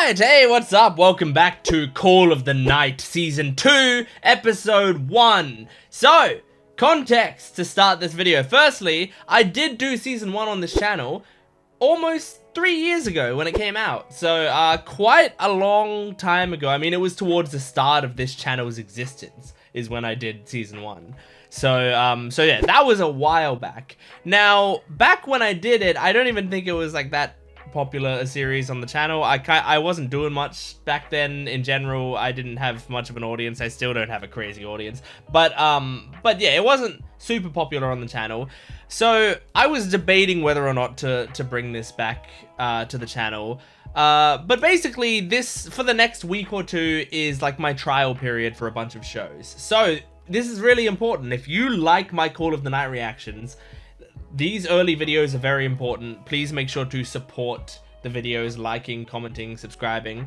Alright, hey, what's up? Welcome back to Call of the Night Season 2, Episode 1. So, context to start this video. Firstly, I did do Season 1 on this channel almost 3 years ago when it came out. So, quite a long time ago. I mean, it was towards the start of this channel's existence is when I did Season 1. So yeah, that was a while back. Now, back when I did it, I don't even think it was like that popular a series on the channel. I wasn't doing much back then in general. I didn't have much of an audience. I still don't have a crazy audience. But yeah, it wasn't super popular on the channel. So I was debating whether or not to bring this back to the channel. But basically this, for the next week or two, is like my trial period for a bunch of shows. So this is really important. If you like my Call of the Night reactions, these early videos are very important. Please make sure to support the videos, liking, commenting, subscribing,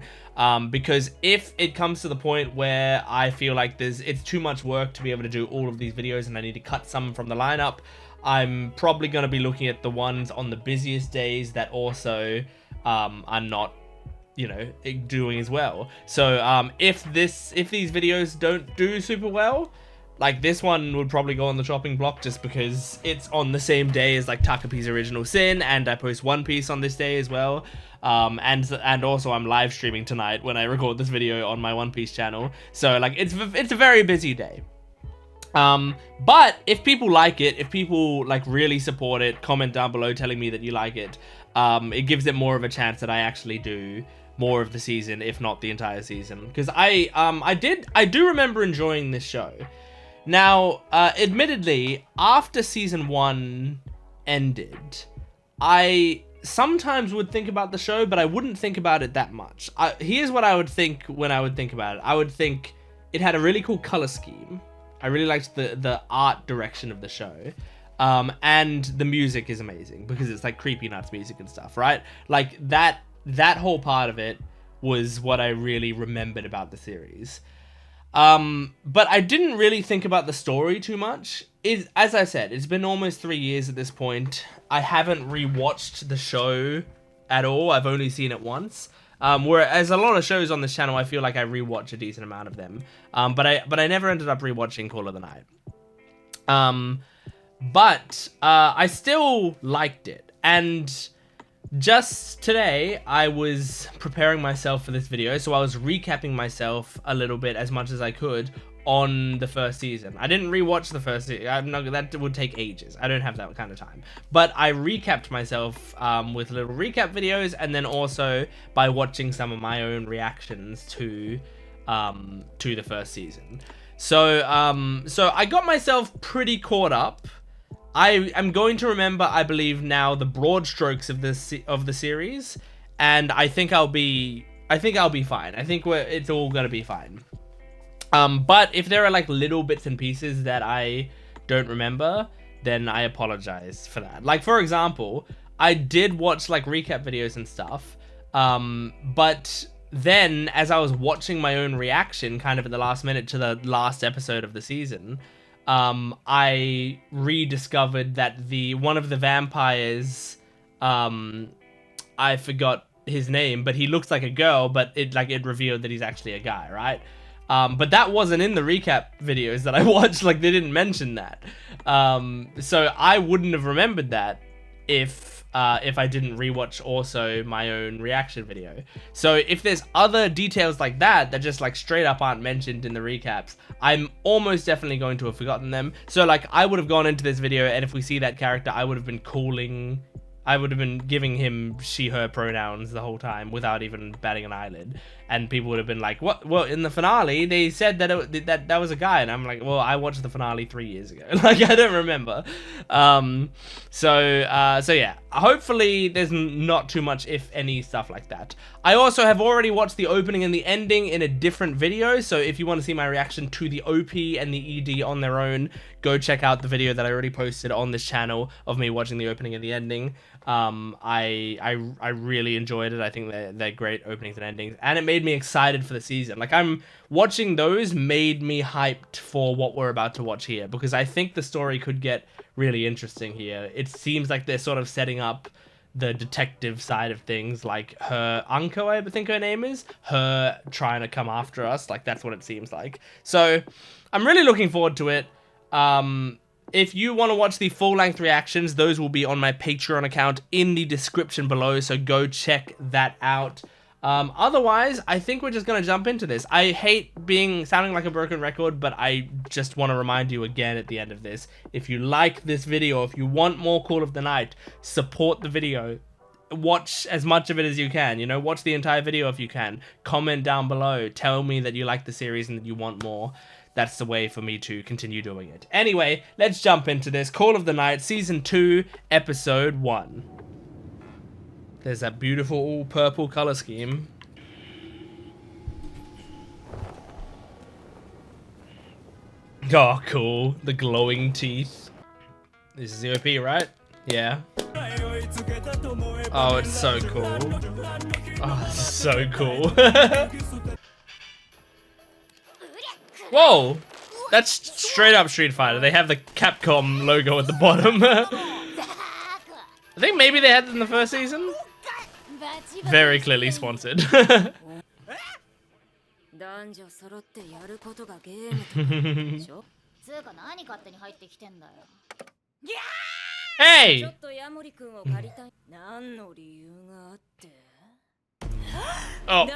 because if it comes to the point where I feel like it's too much work to be able to do all of these videos and I need to cut some from the lineup, I'm probably going to be looking at the ones on the busiest days that also are not, you know, doing as well. So if these videos don't do super well, like this one would probably go on the chopping block just because it's on the same day as like Takapi's Original Sin, and I post One Piece on this day as well. And also I'm live streaming tonight when I record this video on my One Piece channel. So like it's a very busy day. But if people like it, if people like really support it, comment down below telling me that you like it. It gives it more of a chance that I actually do more of the season, if not the entire season. Because I do remember enjoying this show. Now, admittedly, after Season 1 ended, I sometimes would think about the show, but I wouldn't think about it that much. Here's what I would think when I would think about it. I would think it had a really cool color scheme. I really liked the art direction of the show. And the music is amazing because it's like Creepy Nuts music and stuff, right? Like that whole part of it was what I really remembered about the series. But I didn't really think about the story too much. As I said, it's been almost 3 years at this point. I haven't rewatched the show at all. I've only seen it once. Whereas a lot of shows on this channel, I feel like I rewatch a decent amount of them. But I never ended up rewatching Call of the Night. But I still liked it. And just today, I was preparing myself for this video, so I was recapping myself a little bit as much as I could on the first season. I didn't rewatch the first season. That would take ages. I don't have that kind of time. But I recapped myself with little recap videos, and then also by watching some of my own reactions to the first season. So I got myself pretty caught up. I am going to remember, I believe now, the broad strokes of the series, and I think I'll be fine. I think it's all gonna be fine. But if there are like little bits and pieces that I don't remember, then I apologize for that. Like for example, I did watch like recap videos and stuff, but then as I was watching my own reaction, kind of at the last minute to the last episode of the season, I rediscovered that one of the vampires, I forgot his name, but he looks like a girl, but it revealed that he's actually a guy, right? But that wasn't in the recap videos that I watched. Like they didn't mention that. So I wouldn't have remembered that if I didn't rewatch also my own reaction video. So if there's other details like that just like straight up aren't mentioned in the recaps, I'm almost definitely going to have forgotten them. So like I would have gone into this video, and if we see that character, I would have been giving him she, her pronouns the whole time without even batting an eyelid. And people would have been like, what? Well, in the finale, they said that that was a guy. And I'm like, well, I watched the finale 3 years ago. Like, I don't remember. So yeah, hopefully there's not too much, if any, stuff like that. I also have already watched the opening and the ending in a different video. So if you want to see my reaction to the OP and the ED on their own, go check out the video that I already posted on this channel of me watching the opening and the ending. I really enjoyed it. I think they're great openings and endings, and it made me excited for the season. Like watching those made me hyped for what we're about to watch here, because I think the story could get really interesting here. It seems like they're sort of setting up the detective side of things, like her uncle, I think her name is, her trying to come after us. Like, that's what it seems like. So I'm really looking forward to it. If you want to watch the full-length reactions, those will be on my Patreon account in the description below, so go check that out. Otherwise, I think we're just gonna jump into this. I hate sounding like a broken record, but I just want to remind you again at the end of this, if you like this video, if you want more Call of the Night, support the video. Watch as much of it as you can, you know, watch the entire video if you can. Comment down below, tell me that you like the series and that you want more. That's the way for me to continue doing it. Anyway, let's jump into this. Call of the Night, Season 2, Episode 1. There's that beautiful purple color scheme. Oh, cool. The glowing teeth. This is the OP, right? Yeah. Oh, it's so cool. Oh, it's so cool. Whoa! That's straight up Street Fighter. They have the Capcom logo at the bottom. I think maybe they had it in the first season. Very clearly sponsored. Hey! Oh.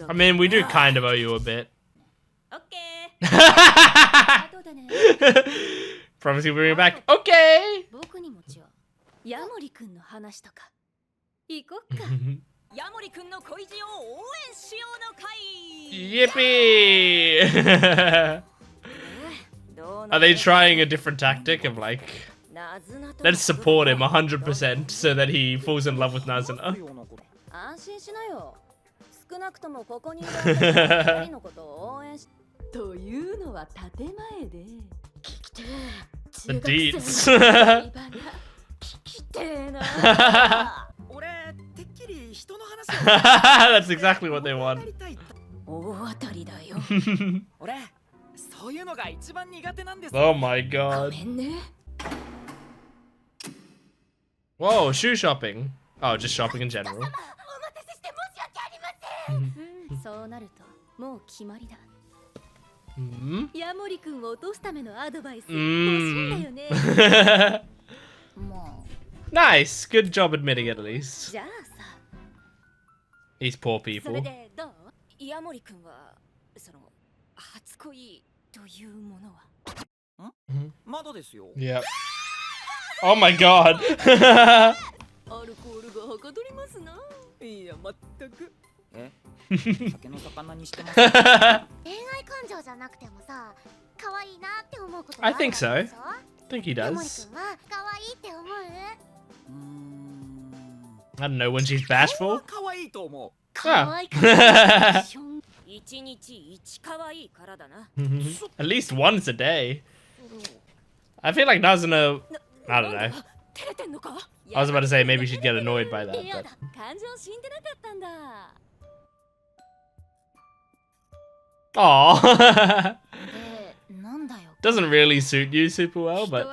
I mean, we do kind of owe you a bit. Promise you'll bring it back. Okay! Yippee! Are they trying a different tactic of like, let's support him 100% so that he falls in love with Nazuna? The deeds. That's exactly what they want. Oh my god. Whoa, shoe shopping. Oh, just shopping in general. Nice, good job admitting it at least. These poor people. Yep. Oh my god. I think so. I think he does. I don't know, when she's bashful. Oh. At least once a day. I feel like Nazuna, I don't know. I was about to say maybe she'd get annoyed by that, but... Aww. Doesn't really suit you super well, but...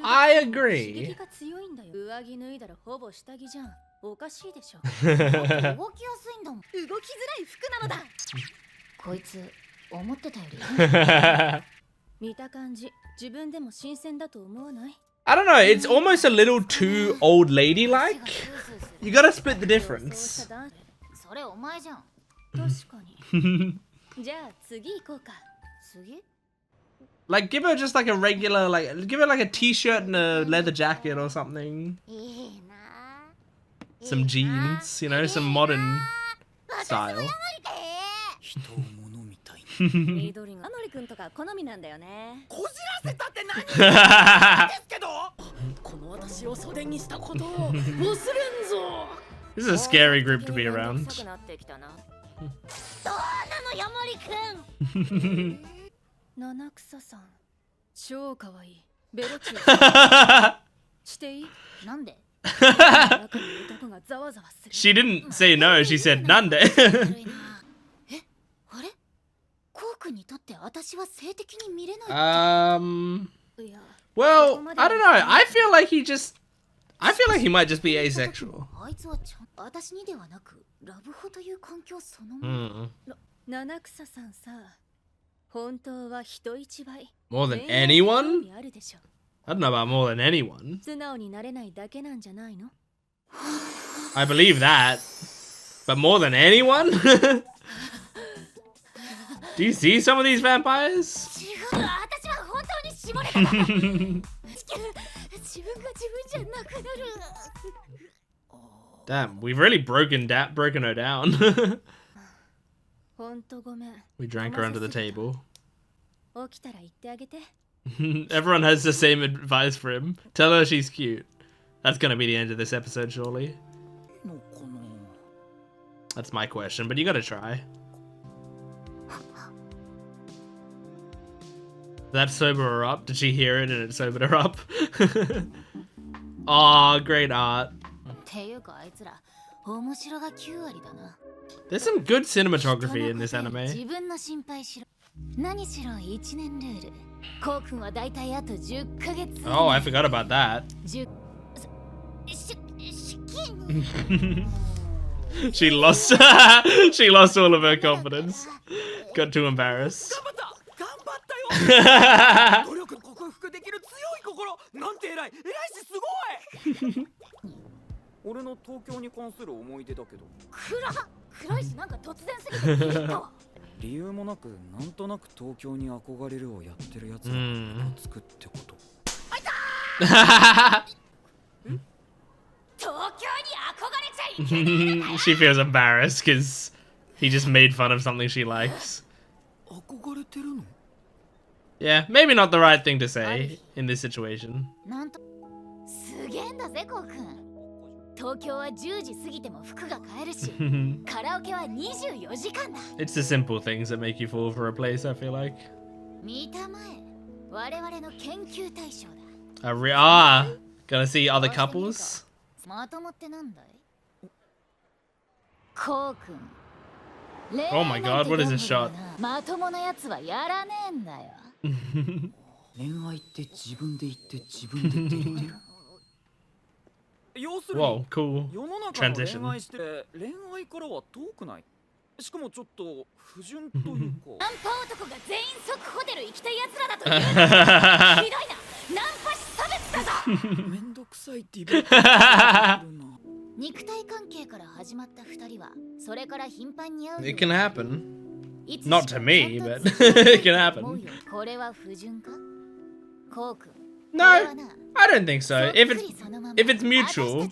I agree. I don't know, it's almost a little too old lady-like. You gotta split the difference. Like, give her just like a regular, like, give her like a t-shirt and a leather jacket or something. Some jeans, you know, some modern style. This is a scary group to be around. She didn't say no, she said nande. Well, I don't know. I feel like he might just be asexual. More than anyone? I don't know about more than anyone. I believe that. But more than anyone? Do you see some of these vampires? Damn, we've really broken her down. We drank her under the table. Everyone has the same advice for him. Tell her she's cute. That's gonna be the end of this episode, surely. That's my question, but you gotta try. That sober her up? Did she hear it and it sobered her up? Aw, great art. There's some good cinematography in this anime. Oh, I forgot about that. She lost she lost all of her confidence. Got too embarrassed. She feels embarrassed because he just made fun of something she likes. Yeah, maybe not the right thing to say in this situation. It's the simple things that make you fall for a place, I feel like. Gonna see other couples? Oh my god, what is this shot? Whoa, cool transition. It can happen. Not to me, but it can happen. No, I don't think so. If it's mutual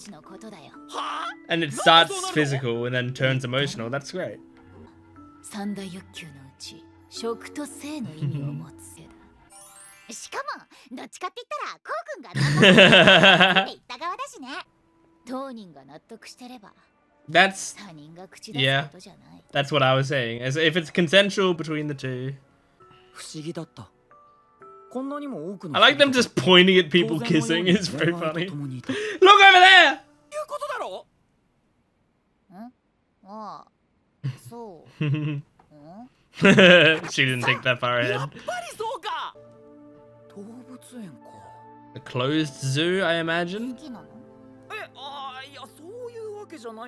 and it starts physical and then turns emotional, that's great. That's, yeah, that's what I was saying. As if it's consensual between the two. I like them just pointing at people kissing. It's very funny. Look over there! She didn't think that far ahead. A closed zoo, I imagine?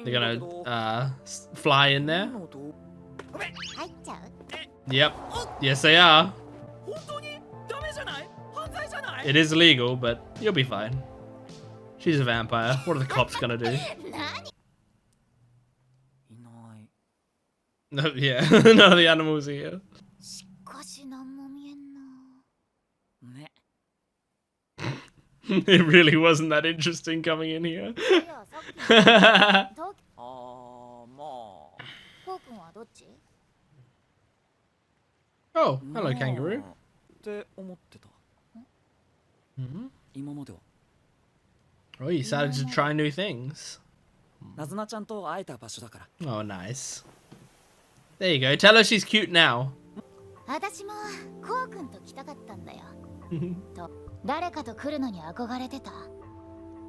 They're gonna fly in there? Yep. Yes, they are. It is illegal, but you'll be fine. She's a vampire. What are the cops gonna do? No, yeah, none of the animals are here. It really wasn't that interesting coming in here. Oh, hello, kangaroo. Oh, you started to try new things. Oh, nice. There you go. Tell her she's cute now.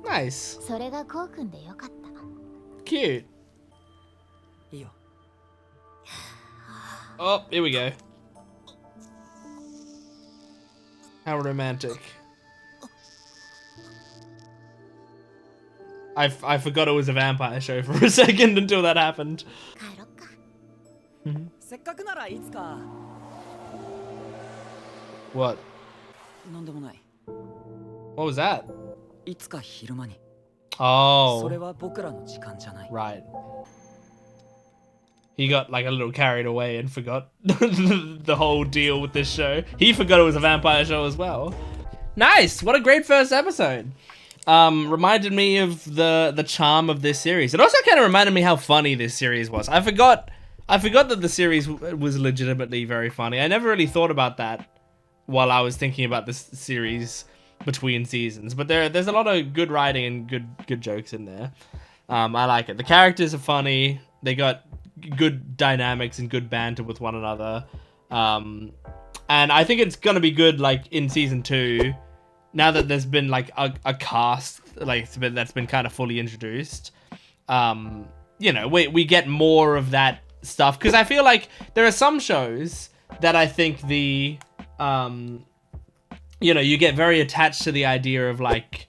Nice. それがこうくんでよかった。 Cute. いいよ。 Oh, here we go. How romantic. I forgot it was a vampire show for a second until that happened. 帰ろっか。せっかくならいつか。 What? なんでもない。 What was that? いつか昼間に。 Oh. それは僕らの時間じゃない。 Right. He got like a little carried away and forgot the whole deal with this show. He forgot it was a vampire show as well. Nice! What a great first episode. Reminded me of the charm of this series. It also kind of reminded me how funny this series was. I forgot that the series was legitimately very funny. I never really thought about that while I was thinking about this series between seasons. But there's a lot of good writing and good jokes in there. I like it. The characters are funny. They got good dynamics and good banter with one another. And I think it's gonna be good like in season 2. Now that there's been like a cast like that's been kind of fully introduced, you know, we get more of that stuff, because I feel like there are some shows that I think the you know, you get very attached to the idea of like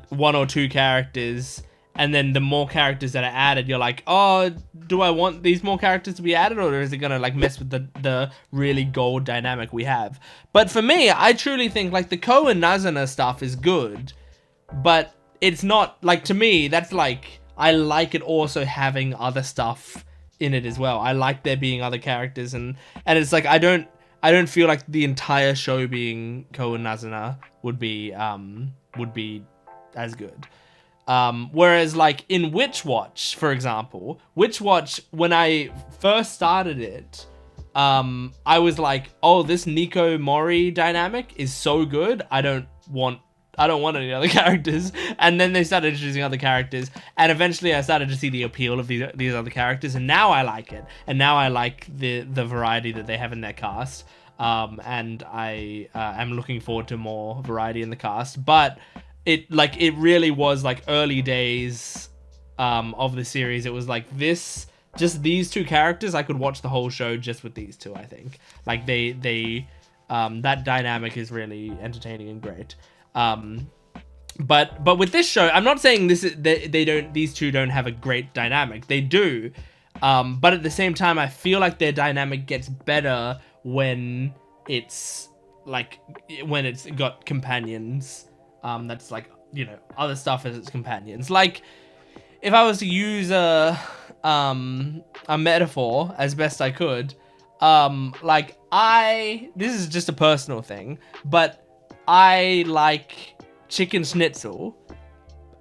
one or two characters, and then the more characters that are added, you're like, oh, do I want these more characters to be added, or is it gonna like mess with the really gold dynamic we have? But for me, I truly think like the Ko and Nazuna stuff is good, but it's not like, to me, that's like, I like it also having other stuff in it as well. I like there being other characters, and it's like I don't feel like the entire show being Ko and Nazuna would be as good. Whereas like in Witch Watch, for example, Witch Watch, when I first started it, I was like, oh, this Nico Mori dynamic is so good. I don't want any other characters. And then they started introducing other characters, and eventually I started to see the appeal of these other characters, and now I like it. And now I like the variety that they have in their cast. And I am looking forward to more variety in the cast. But it really was like early days of the series. It was like just these two characters, I could watch the whole show just with these two. I think like they that dynamic is really entertaining and great. But with this show, I'm not saying these two don't have a great dynamic. They do, but at the same time, I feel like their dynamic gets better when it's got companions. That's like, you know, other stuff as its companions. Like, if I was to use a metaphor as best I could, this is just a personal thing, but I like chicken schnitzel,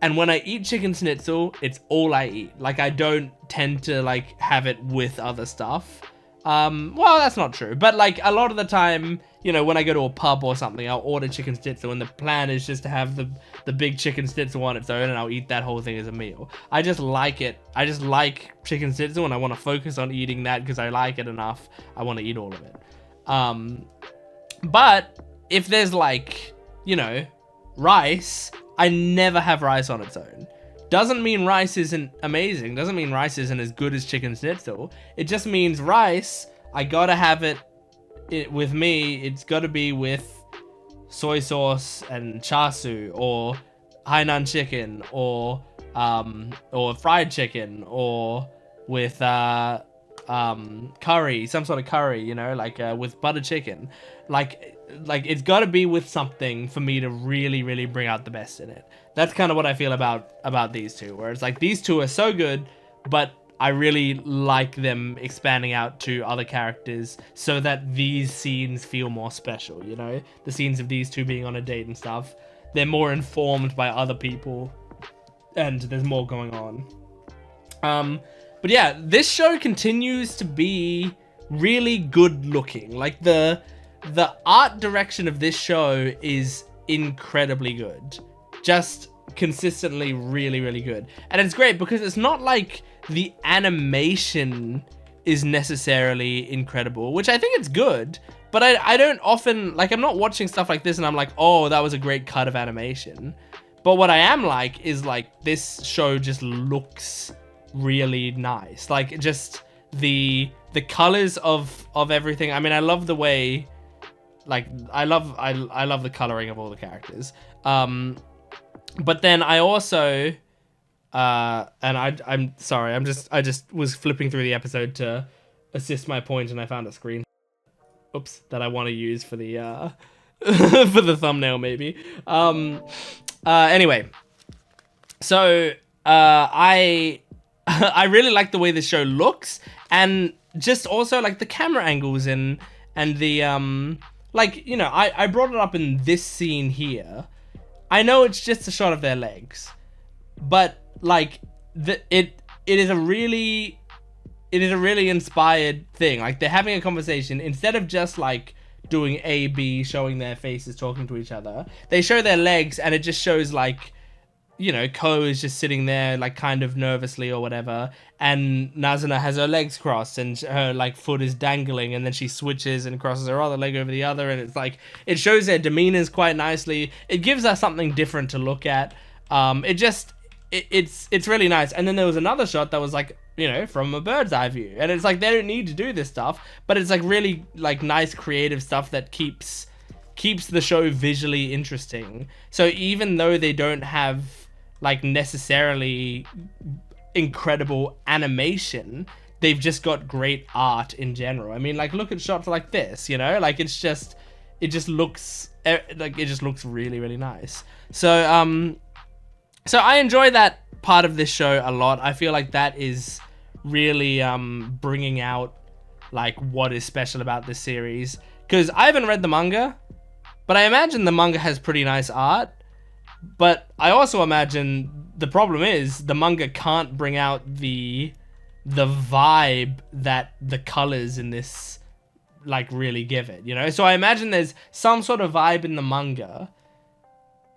and when I eat chicken schnitzel, it's all I eat. Like, I don't tend to like have it with other stuff. Well, that's not true, but like a lot of the time, you know, when I go to a pub or something, I'll order chicken schnitzel, and the plan is just to have the big chicken schnitzel on its own, and I'll eat that whole thing as a meal. I just like it. I just like chicken schnitzel, and I want to focus on eating that because I like it enough. I want to eat all of it. But if there's like, you know, rice, I never have rice on its own. Doesn't mean rice isn't amazing. Doesn't mean rice isn't as good as chicken schnitzel. It just means rice, I gotta have it with me. It's gotta be with soy sauce and chasu, or Hainan chicken, or fried chicken, or with curry, some sort of curry, you know, like with butter chicken. Like it's got to be with something for me to really, really bring out the best in it. That's kind of what I feel about these two, where it's like these two are so good, but I really like them expanding out to other characters so that these scenes feel more special, you know? The scenes of these two being on a date and stuff, they're more informed by other people, and there's more going on. But yeah, this show continues to be really good looking. Like the art direction of this show is incredibly good. Just consistently really, really good. And it's great because it's not like the animation is necessarily incredible, which I think it's good, but I don't often, like, I'm not watching stuff like this and I'm like, oh, that was a great cut of animation. But what I am like is like this show just looks really nice. Like just the colors of everything. I mean, I love the way, like I love the coloring of all the characters. But then I also and I'm sorry, I just was flipping through the episode to assist my point, and I found a screen. Oops, that I want to use for the for the thumbnail maybe. Anyway, so I really like the way this show looks, and just also like the camera angles and the like, you know, I brought it up in this scene here. I know it's just a shot of their legs, but like it is a really inspired thing. Like they're having a conversation instead of just like doing A, B, showing their faces talking to each other. They show their legs, and it just shows like, you know, Ko is just sitting there like kind of nervously or whatever, and Nazuna has her legs crossed and her like foot is dangling, and then she switches and crosses her other leg over the other, and it's like it shows their demeanors quite nicely. It gives us something different to look at. It's really nice. And then there was another shot that was like, you know, from a bird's eye view, and it's like they don't need to do this stuff, but it's like really like nice creative stuff that keeps the show visually interesting. So even though they don't have like necessarily incredible animation, they've just got great art in general. I mean, like look at shots like this, you know, like it just looks really, really nice. So so I enjoy that part of this show a lot. I feel like that is really bringing out like what is special about this series, because I haven't read the manga, but I imagine the manga has pretty nice art. But I also imagine the problem is the manga can't bring out the vibe that the colors in this like really give it, you know? So I imagine there's some sort of vibe in the manga,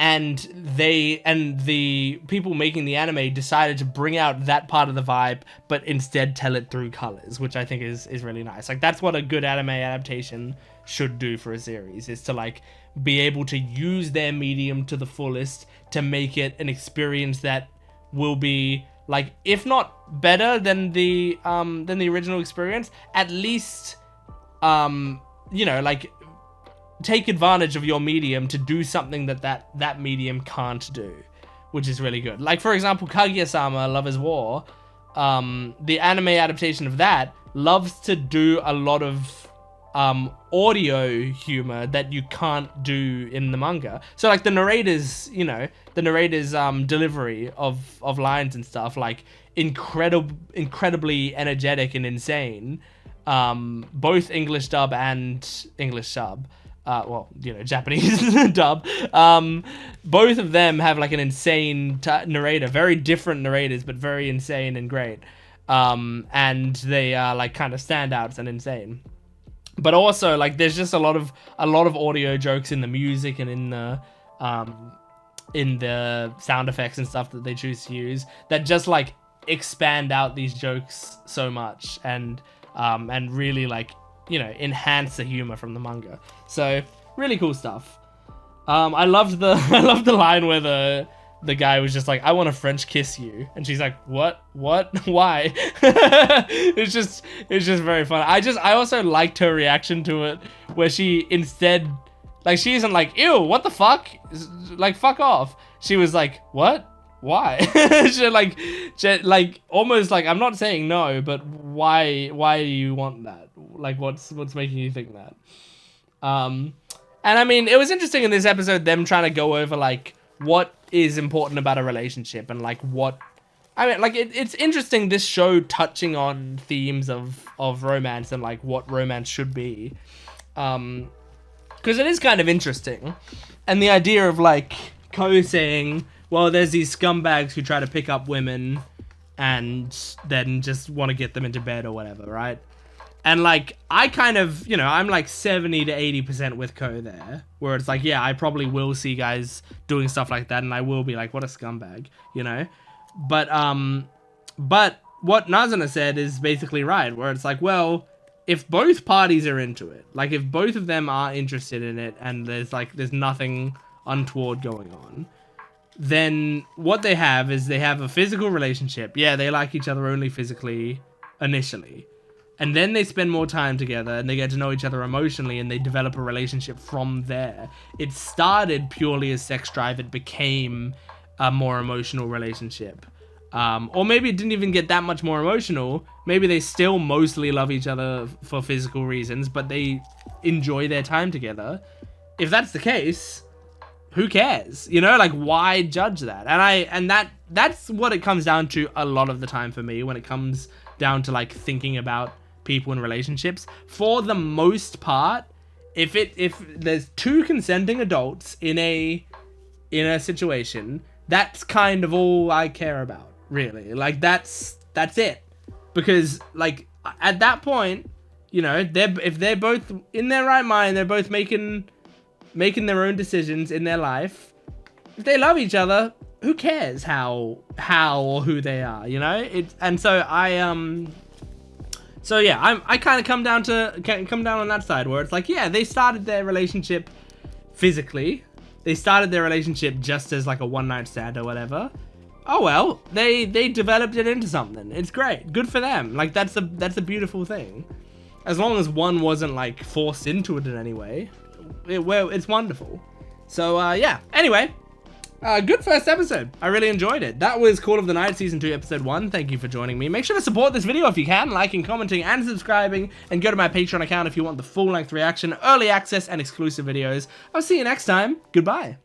and the people making the anime decided to bring out that part of the vibe, but instead tell it through colors, which I think is really nice. Like that's what a good anime adaptation should do for a series, is to like be able to use their medium to the fullest to make it an experience that will be like, if not better than the original experience, at least you know, like take advantage of your medium to do something that medium can't do, which is really good. Like for example, Kaguya-sama Love is War, the anime adaptation of that loves to do a lot of audio humor that you can't do in the manga. So like the narrators, you know, the narrators delivery of lines and stuff, like incredibly energetic and insane, both English dub and English sub. Well, you know, Japanese dub. Both of them have like an insane narrator, very different narrators, but very insane and great. And they are like kind of standouts and insane. But also like there's just a lot of audio jokes in the music and in the sound effects and stuff that they choose to use that just like expand out these jokes so much, and really like, you know, enhance the humor from the manga. So really cool stuff. I loved the line where the guy was just like, I want to French kiss you, and she's like, what why? it's just very fun. I also liked her reaction to it, where she instead, like, she isn't like, ew, what the fuck, like, fuck off. She was like, what, why? She like almost like, I'm not saying no, but why do you want that? Like what's making you think that? And I mean, it was interesting in this episode them trying to go over like what is important about a relationship, and like what, I mean, like it's interesting, this show touching on themes of romance and like what romance should be, because it is kind of interesting. And the idea of like Ko saying, well, there's these scumbags who try to pick up women and then just want to get them into bed or whatever, right? And like, I kind of, you know, I'm like 70 to 80% with Ko there, where it's like, yeah, I probably will see guys doing stuff like that, and I will be like, what a scumbag, you know? But what Nazuna said is basically right, where it's like, well, if both parties are into it, like if both of them are interested in it, and there's nothing untoward going on, then what they have is they have a physical relationship. Yeah, they like each other only physically initially. And then they spend more time together and they get to know each other emotionally and they develop a relationship from there. It started purely as sex drive. It became a more emotional relationship. Or maybe it didn't even get that much more emotional. Maybe they still mostly love each other for physical reasons, but they enjoy their time together. If that's the case, who cares? You know, like, why judge that? And that's what it comes down to a lot of the time for me when it comes down to like thinking about people in relationships. For the most part, if there's two consenting adults in a situation, that's kind of all I care about, really. Like, that's it. Because like at that point, you know, if they're both in their right mind, they're both making their own decisions in their life. If they love each other, who cares how or who they are, you know? So yeah, I kind of come down on that side where it's like, yeah, they started their relationship physically. They started their relationship just as like a one-night stand or whatever. Oh well, they developed it into something. It's great. Good for them. Like, that's a beautiful thing. As long as one wasn't like forced into it in any way, it's wonderful. So yeah. Anyway, good first episode. I really enjoyed it. That was Call of the Night Season 2 Episode 1. Thank you for joining me. Make sure to support this video if you can, liking, commenting, and subscribing, and go to my Patreon account if you want the full-length reaction, early access, and exclusive videos. I'll see you next time. Goodbye.